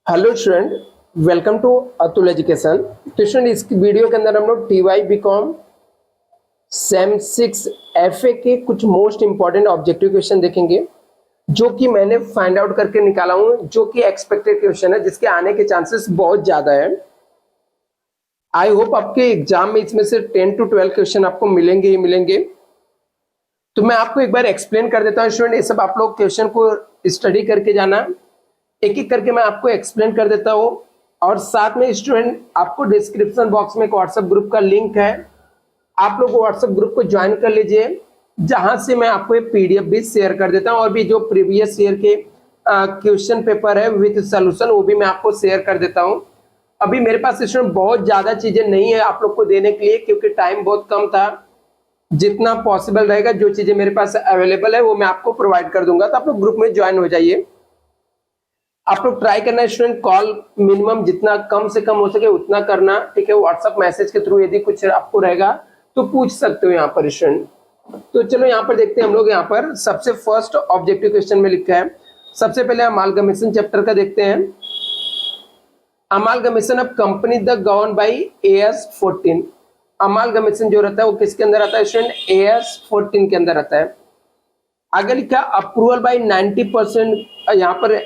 Hello student, welcome to Atul education. तो student, इस video के अंदर हम लोग टीवाई बीकॉम सेम 6 एफए के कुछ मोस्ट इंपॉर्टेंट ऑब्जेक्टिव क्वेश्चन देखेंगे, जो कि मैंने फाइंड आउट करके निकाला हूं, जो कि एक्सपेक्टेड क्वेश्चन है, जिसके आने के चांसेस बहुत ज्यादा है। आई होप आपके एग्जाम में इसमें से 10 to 12 क्वेश्चन आपको मिलेंगे ही मिलेंगे। तो मैं आपको एक बार एक्सप्लेन कर देता हूँ स्टूडेंट, ये सब आप लोग क्वेश्चन को स्टडी करके जाना। एक एक करके मैं आपको एक्सप्लेन कर देता हूँ, और साथ में स्टूडेंट आपको डिस्क्रिप्शन बॉक्स में एक व्हाट्सएप ग्रुप का लिंक है, आप लोग व्हाट्सएप ग्रुप को ज्वाइन कर लीजिए, जहां से मैं आपको एक पीडीएफ भी शेयर कर देता हूँ, और भी जो प्रीवियस ईयर के क्वेश्चन पेपर है विद सोल्यूशन, वो भी मैं आपको शेयर कर देता हूँ। अभी मेरे पास स्टूडेंट बहुत ज्यादा चीजें नहीं है आप लोग को देने के लिए, क्योंकि टाइम बहुत कम था। जितना पॉसिबल रहेगा, जो चीजें मेरे पास अवेलेबल है वो मैं आपको प्रोवाइड कर दूंगा, तो आप लोग ग्रुप में ज्वाइन हो जाइए। आप लोग ट्राई करना स्टूडेंट, कॉल मिनिमम जितना कम से कम हो सके उतना करना, ठीक है। व्हाट्सएप मैसेज के थ्रू यदि कुछ आपको रहेगा तो पूछ सकते हो यहाँ पर स्टूडेंट। तो चलो यहाँ पर देखते हैं हम लोग। यहाँ पर सबसे फर्स्ट ऑब्जेक्टिव क्वेश्चन में लिखा है, सबसे पहले अमालगमेशन चैप्टर का देखते हैं। Amalgamation of company the govern by AS 14। Amalgamation जो रहता है वो किसके अंदर आता है स्टूडेंट? AS 14 के अंदर आता है। आगे लिखा अप्रूवल बाई 90%, यहाँ पर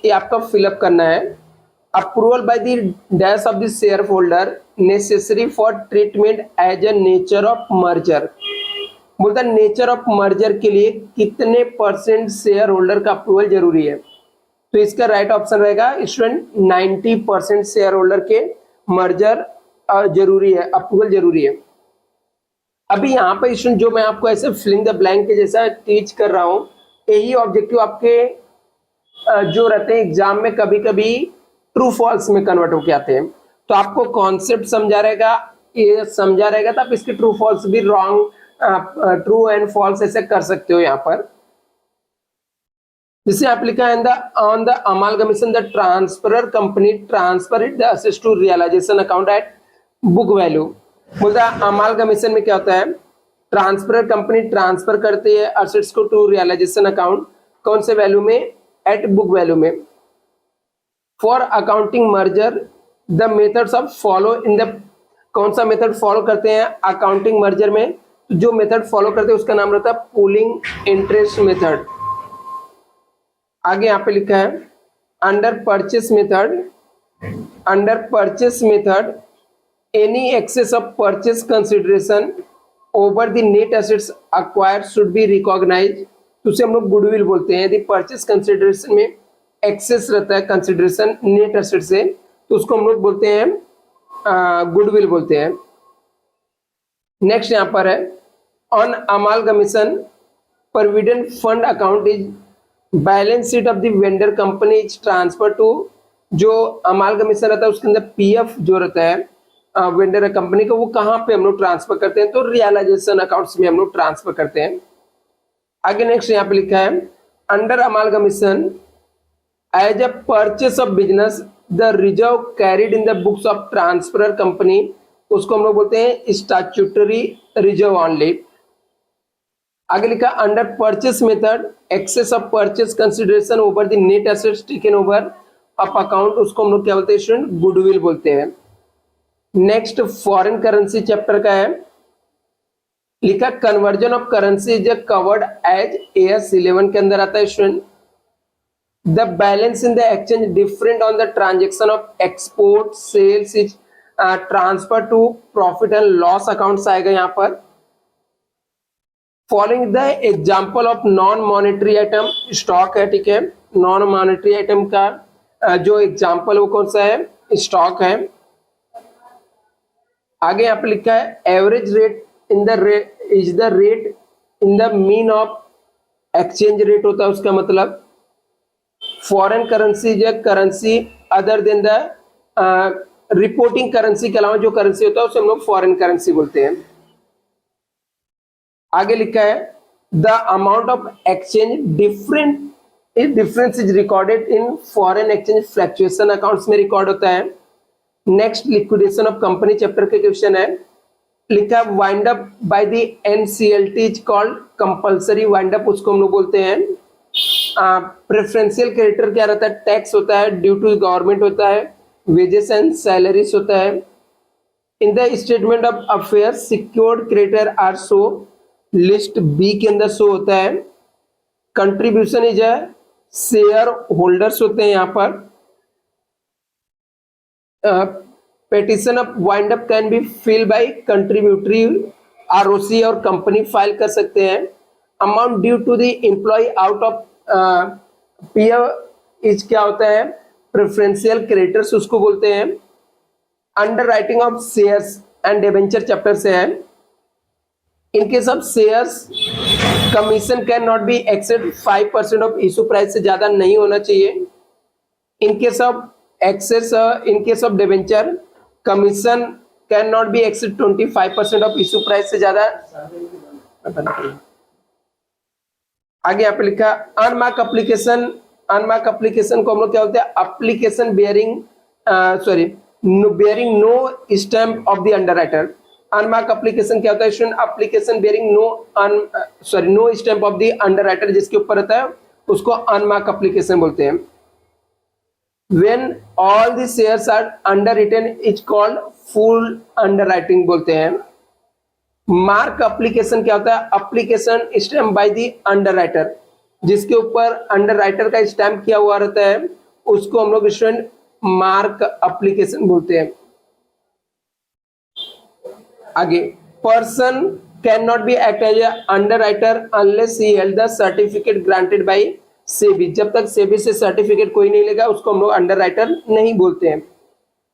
ये आपका फिलअप करना है। Approval by the dash of the share holder necessary for treatment as a nature of merger. बोलता है नेचर ऑफ मर्जर के लिए कितने परसेंट शेयर होल्डर का अप्रूवल जरूरी है? तो इसका राइट ऑप्शन रहेगा स्टूडेंट 90% शेयर होल्डर के मर्जर जरूरी है, अप्रूवल जरूरी है। अभी यहाँ पर स्टूडेंट जो मैं आपको ऐसे फिलिंग द ब्लैंक के जैसा टीच कर रहा हूँ, यही ऑब्जेक्टिव आपके जो रहते हैं एग्जाम में कभी कभी ट्रू फॉल्स में कन्वर्ट होके आते हैं। तो आपको कॉन्सेप्ट समझा रहेगा, ये समझा रहेगा तो आप इसके ट्रू फॉल्स भी रॉन्ग, ट्रू एंड फॉल्स ऐसे कर सकते हो। यहाँ पर जिसे आप लिखा है on the amalgamation the transferor company transfer it the assets to realisation account at book value. बोलता है अमालगमेशन में क्या होता है, ट्रांसफरर कंपनी ट्रांसफर करती है असेट्स को टू रियलाइजेशन अकाउंट, कौन से वैल्यू में? एट बुक वैल्यू में। For accounting merger the methods of follow in the, कौन सा मेथड फॉलो करते हैं अकाउंटिंग मर्जर में? तो जो मेथड फॉलो करते हैं उसका नाम रहता है पूलिंग इंटरेस्ट मेथड। आगे यहाँ पे लिखा है under purchase method, under purchase method any excess of purchase consideration over the net assets acquired should be recognised. तो उसे हम लोग गुडविल बोलते हैं। यदि परचेस कंसिडरेशन में एक्सेस रहता है कंसिडरेशन नेट एसेट से, तो उसको हम लोग बोलते हैं गुडविल बोलते हैं। नेक्स्ट यहाँ पर है on amalgamation provident fund account is balance sheet of the vendor company is transfer to. जो अमालगमेशन रहता है उसके अंदर पीएफ जो रहता है वेंडर कंपनी का, वो कहाँ पे हम लोग ट्रांसफर करते हैं? तो रियलाइजेशन अकाउंट्स में हम लोग ट्रांसफर करते हैं। आगे नेक्स्ट यहाँ पे लिखा है under amalgamation as a purchase of business the reserve carried in the books of transferor company, उसको हम लोग बोलते हैं स्टैट्यूटरी रिजर्व ऑनली। आगे लिखा under purchase method excess of purchase consideration over the net assets taken over of account, उसको हम लोग क्या बोलते हैं स्टूडेंट? गुडविल बोलते हैं। नेक्स्ट फॉरेन करेंसी चैप्टर का है, लिखा conversion of currency is covered as AS 11 के अंदर आता है student. The balance in the exchange different on the transaction of export sales is transfer to profit and loss accounts आएगा यहाँ पर। Following the example of non monetary item, stock है, ठीक है। नॉन मॉनेटरी आइटम का जो example वो कौन सा है? स्टॉक है। आगे यहाँ पे लिखा है average rate in the rate is the rate in the mean of exchange rate होता है उसका मतलब। Foreign currency is currency other than the reporting currency के अलावा जो करेंसी होता है उसे हम लोग फॉरेन करेंसी बोलते हैं। आगे लिखा है the amount of exchange difference is recorded in foreign exchange fluctuation accounts में रिकॉर्ड होता है। Next liquidation of company chapter के क्वेश्चन है, लिखा wind up by the NCLT is called compulsory wind up, उसको हम लोग बोलते हैं प्रेफरेंशियल क्रेडिटर क्या रहता है, टैक्स होता है, ड्यू टू गवर्नमेंट होता है, वेजेस एंड सैलरीज होता है। In the statement of affairs secured creditor are show, list B के अंदर शो होता है। Contribution is a share holders होते हैं यहाँ पर। Petition of wind up can be fill by contributory, ROC और कंपनी फाइल कर सकते हैं। Amount due to the employ out of PF is क्या होता है, प्रेफरेंशियल क्रेडिटर्स उसको बोलते हैं। Under writing of shares and debenture chapter से है। In case of shares commission can not be exceed 5% of issue price से ज्यादा नहीं होना चाहिए। In case of excess, in case of debenture commission can not be exceed 25% of issue price से ज्यादा। आगे यहाँ पे लिखा अनमार्क एप्लीकेशन। अनमार्क एप्लीकेशन को हम लोग क्या बोलते हैं, application bearing bearing no stamp of the underwriter. Unmark application क्या होता है student, application bearing no stamp of the underwriter, जिसके ऊपर रहता है उसको अनमार्क एप्लीकेशन बोलते हैं। When all the shares are underwritten is called full underwriting बोलते हैं। मार्क एप्लीकेशन क्या होता है, application stamp by the underwriter, जिसके ऊपर अंडरराइटर का स्टैम्प किया हुआ रहता है उसको हम लोग स्टूडेंट मार्क एप्लीकेशन बोलते हैं। आगे, person can not be act as a underwriter unless he held the certificate granted by SEBI. जब तक सेबी से सर्टिफिकेट कोई नहीं लेगा उसको हम लोग अंडरराइटर नहीं बोलते हैं।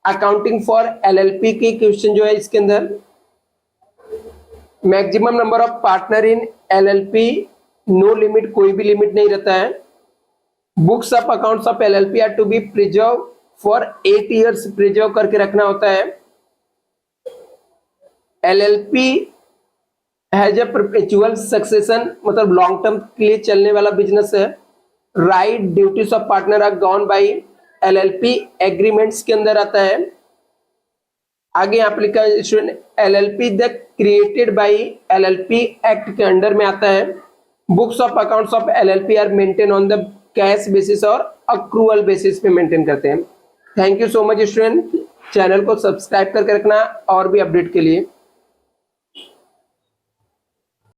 अकाउंटिंग फॉर एलएलपी की क्वेश्चन जो है इसके अंदर, maximum number of partner in LLP, no limit, कोई भी लिमिट नहीं रहता है। Books of accounts of LLP are to be preserve for 8 years, preserve करके रखना होता है। LLP has a perpetual succession, मतलब लॉन्ग टर्म के लिए चलने वाला बिजनेस है। Right duties of partner are govern by LLP agreements के अंदर आता है। आगे यहाँ पे लिखा है student LLP the created by LLP act के अंडर में आता है। Books of accounts of LLP are maintain on the cash basis और अक्रूवल बेसिस पे मेंटेन करते हैं। Thank you so much student, channel को सब्सक्राइब करके रखना और भी अपडेट के लिए।